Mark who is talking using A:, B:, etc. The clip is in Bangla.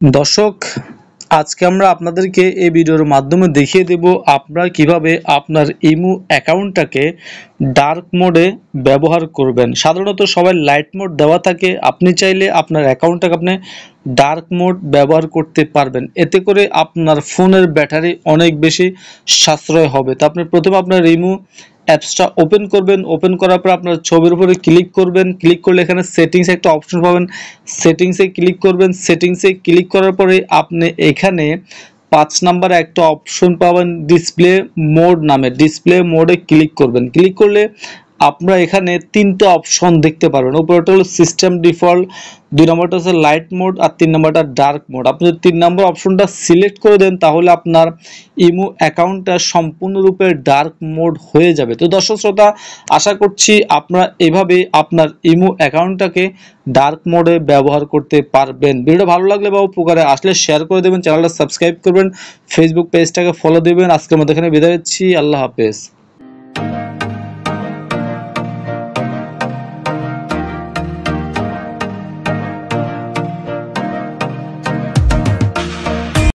A: দর্শক, আজকে আমরা আপনাদেরকে এই ভিডিওর মাধ্যমে দেখিয়ে দেব আপনারা কিভাবে আপনার ইমো অ্যাকাউন্টটাকে ডার্ক মোডে ব্যবহার করবেন। সাধারণত সবাই লাইট মোড দেওয়া থাকে, আপনি চাইলে আপনার অ্যাকাউন্টটাকে আপনি ডার্ক মোড ব্যবহার করতে পারবেন। এতে করে আপনার ফোনের ব্যাটারি অনেক বেশি সাশ্রয় হবে। তো আপনি প্রথমে আপনার ইমো অ্যাপসটা ওপেন করবেন। ওপেন করার পর আপনার ছবির উপরে ক্লিক করবেন। ক্লিক করলে এখানে সেটিংসে একটা অপশন পাবেন, সেটিংসে ক্লিক করবেন। সেটিংসে ক্লিক করার পরে আপনি এখানে ৫ নাম্বারে একটা অপশন পাবেন ডিসপ্লে মোড নামে। ডিসপ্লে মোডে ক্লিক করবেন। ক্লিক করলে আপনারা এখানে ৩টা অপশন দেখতে পারবেন। উপরেরটা হলো সিস্টেম ডিফল্ট, ২ নম্বরটা হচ্ছে লাইট মোড আর ৩ নম্বরটা ডার্ক মোড। আপনি যদি ৩ নম্বর অপশনটা সিলেক্ট করে দেন তাহলে আপনার ইমো অ্যাকাউন্টটা সম্পূর্ণরূপে ডার্ক মোড হয়ে যাবে। তো দর্শক শ্রোতা, আশা করছি আপনারা এভাবে আপনার ইমো অ্যাকাউন্টটাকে ডার্ক মোডে ব্যবহার করতে পারবেন। ভিডিওটা ভালো লাগলে বা উপকারে আসলে শেয়ার করে দেবেন, চ্যানেলটা সাবস্ক্রাইব করবেন, ফেসবুক পেজটাকে ফলো দেবেন। আজকের মধ্যে এখানে বিদায় নিচ্ছি। আল্লাহ হাফেজ।